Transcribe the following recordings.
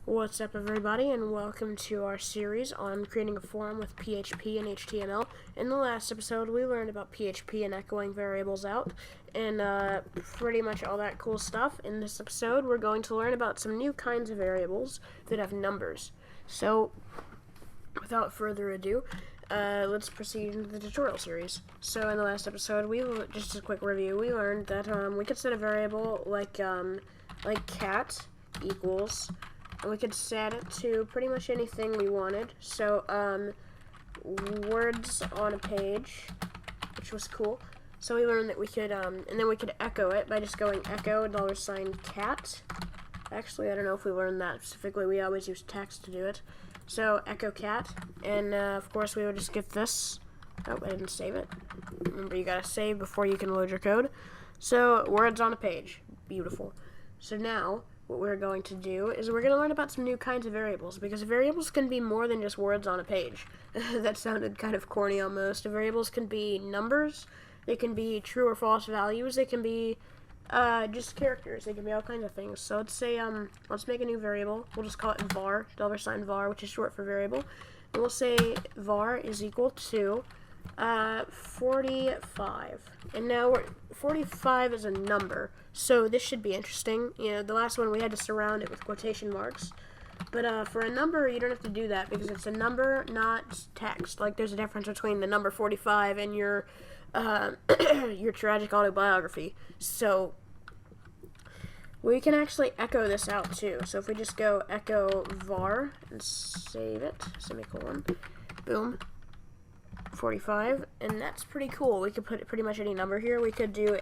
What's up, everybody, and welcome to our series on creating a form with PHP and HTML. In the last episode, we learned about PHP and echoing variables out, and pretty much all that cool stuff. In this episode, we're going to learn about some new kinds of variables that have numbers. So, without further ado, let's proceed into the tutorial series. So, in the last episode, just a quick review, we learned that we could set a variable like cat equals. And we could set it to pretty much anything we wanted. So, words on a page, which was cool. So we learned that we could, and then we could echo it by just going echo $cat. Actually, I don't know if we learned that specifically. We always use text to do it. So, echo cat. And, of course, we would just get this. Oh, I didn't save it. Remember, you gotta save before you can load your code. So, words on a page. Beautiful. So now, what we're going to do is we're going to learn about some new kinds of variables, because variables can be more than just words on a page. That sounded kind of corny almost. Variables can be numbers, they can be true or false values, they can be just characters, they can be all kinds of things. So let's say, let's make a new variable. We'll just call it var, $var, which is short for variable. And we'll say var is equal to 45. And now 45 is a number, so this should be interesting. You know, the last one we had to surround it with quotation marks. But for a number, you don't have to do that because it's a number, not text. Like, there's a difference between the number 45 and your your tragic autobiography. So we can actually echo this out too. So if we just go echo var and save it, semicolon, boom. 45, and that's pretty cool. We could put pretty much any number here. We could do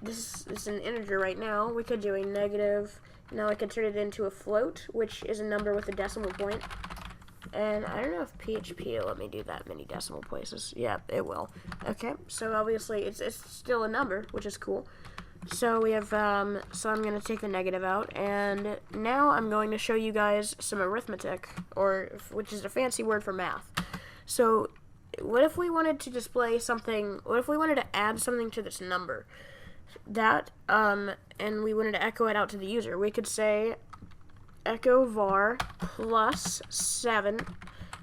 this is an integer right now. We could do a negative. Now I could turn it into a float, which is a number with a decimal point. And I don't know if PHP will let me do that many decimal places. Yeah, it will. Okay, so obviously it's still a number, which is cool. So we have, so I'm going to take the negative out, and now I'm going to show you guys some arithmetic, which is a fancy word for math. So, what if we wanted to display something, what if we wanted to add something to this number? And we wanted to echo it out to the user. We could say echo var plus 7,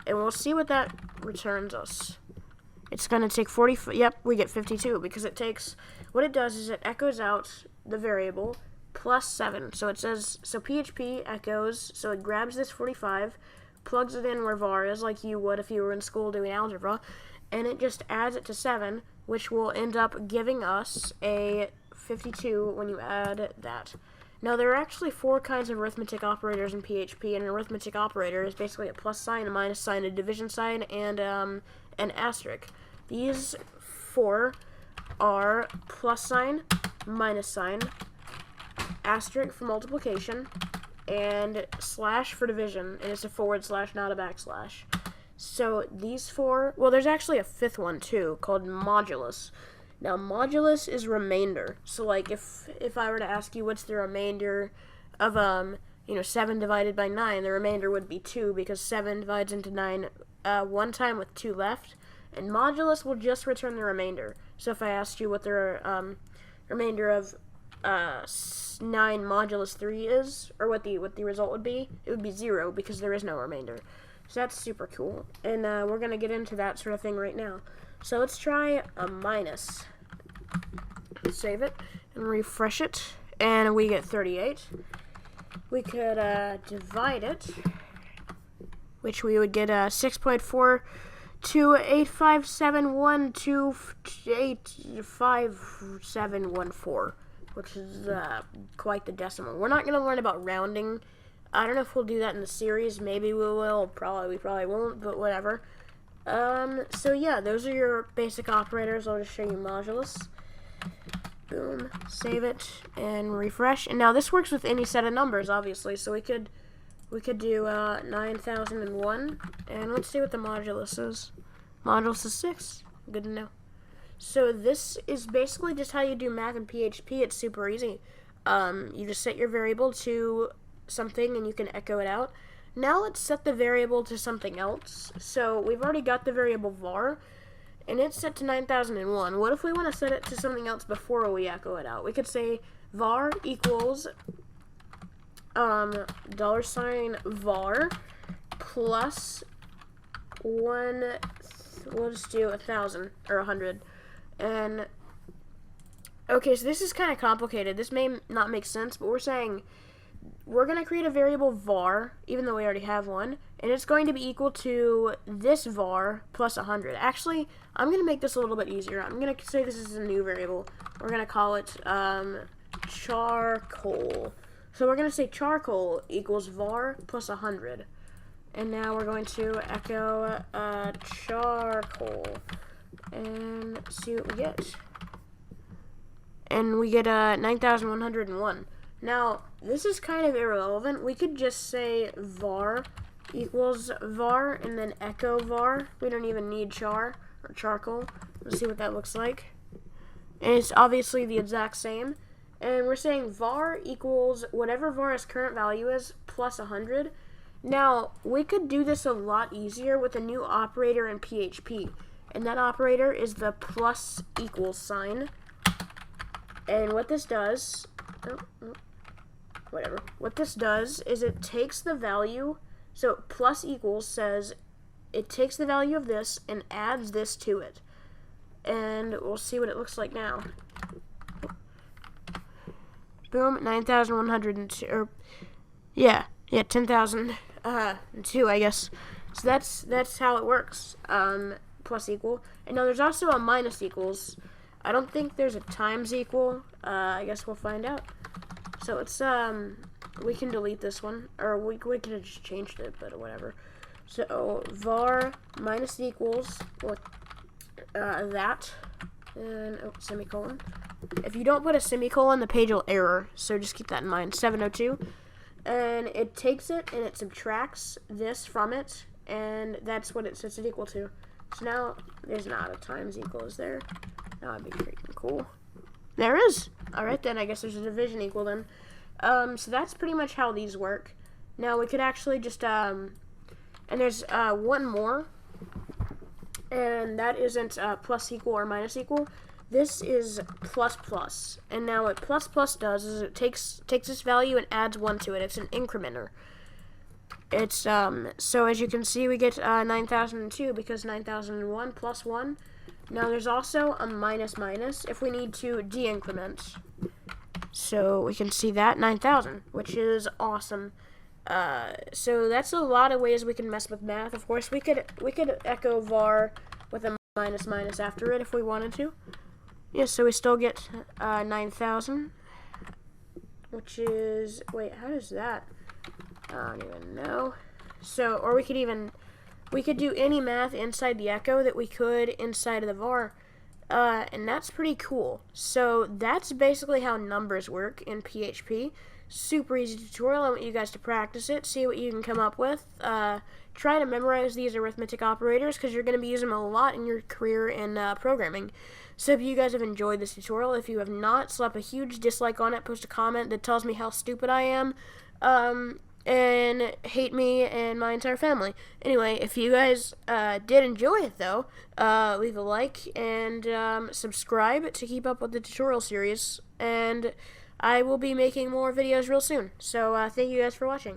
and we'll see what that returns us. It's going to take 40, yep, we get 52, because it takes, what it does is it echoes out the variable plus 7. So it says, so PHP echoes, so it grabs this 45, plugs it in where var is, like you would if you were in school doing algebra, and it just adds it to 7, which will end up giving us a 52 when you add that. Now, there are actually 4 kinds of arithmetic operators in PHP, and an arithmetic operator is basically a plus sign, a minus sign, a division sign, and an asterisk. These 4 are plus sign, minus sign, asterisk for multiplication, and slash for division, and it's a forward slash, not a backslash. So these 4, well, there's actually a 5th one too, called modulus. Now, modulus is remainder. So, like, if I were to ask you what's the remainder of 7 divided by 9, the remainder would be 2, because 7 divides into 9 one time with 2 left, and modulus will just return the remainder. So if I asked you what the remainder of 9 modulus 3 is, or what the result would be, it would be 0, because there is no remainder. So that's super cool, and we're going to get into that sort of thing right now. So let's try a minus. Save it, and refresh it, and we get 38. We could divide it, which we would get 6.4285712855714, which is quite the decimal. We're not going to learn about rounding. I don't know if we'll do that in the series. Maybe we will. We probably won't, but whatever. So yeah, those are your basic operators. I'll just show you modulus. Boom. Save it and refresh. And now this works with any set of numbers, obviously. So we could do 9001, and let's see what the modulus is. Modulus is 6. Good to know. So this is basically just how you do math in PHP. It's super easy. You just set your variable to something, and you can echo it out. Now let's set the variable to something else. So we've already got the variable var, and it's set to 9001. What if we want to set it to something else before we echo it out? We could say var equals $var plus one, we'll just do 1,000 or 100. And okay, so this is kind of complicated. This may not make sense, but we're saying we're going to create a variable var, even though we already have one, and it's going to be equal to this var plus 100. Actually, I'm going to make this a little bit easier. I'm going to say this is a new variable. We're going to call it charcoal. So we're going to say charcoal equals var plus 100. And now we're going to echo charcoal and see what we get. And we get 9,101. Now, this is kind of irrelevant. We could just say var equals var and then echo var. We don't even need char or charcoal. Let's see what that looks like. And it's obviously the exact same. And we're saying var equals whatever var's current value is plus 100. Now, we could do this a lot easier with a new operator in PHP. And that operator is the plus equals sign. And what this does, what this does is it takes the value, so plus equals says it takes the value of this and adds this to it. And we'll see what it looks like now. Boom, 9,102, or yeah, 10,002, I guess. So that's how it works. Plus equal. And now there's also a minus equals. I don't think there's a times equal. I guess we'll find out. So it's we can delete this one, or we could have just changed it, but whatever. So var minus equals with that, and semicolon. If you don't put a semicolon, the page will error. So just keep that in mind. 702, and it takes it and it subtracts this from it, and that's what it sets it equal to. So now there's not a times equal, is there? That would be freaking cool. There is. Alright then, I guess there's a division equal then. So that's pretty much how these work. Now we could actually just, and there's one more, and that isn't plus equal or minus equal. This is plus plus. And now what plus plus does is it takes this value and adds 1 to it. It's an incrementer. It's, so as you can see, we get 9,002 because 9,001 plus 1. Now there's also a minus minus if we need to de-increment. So we can see that 9,000, which is awesome. So that's a lot of ways we can mess with math. Of course, we could echo var with a minus minus after it if we wanted to. Yeah, so we still get 9,000, which is, wait, how does that? I don't even know. So, or we could do any math inside the echo that we could inside of the var, and that's pretty cool. So that's basically how numbers work in PHP. Super easy tutorial. I want you guys to practice it, see what you can come up with. Try to memorize these arithmetic operators because you're going to be using them a lot in your career in programming. So if you guys have enjoyed this tutorial, if you have not, slap a huge dislike on it, post a comment that tells me how stupid I am, and hate me and my entire family. Anyway, if you guys did enjoy it, though, leave a like and subscribe to keep up with the tutorial series. And I will be making more videos real soon. So thank you guys for watching.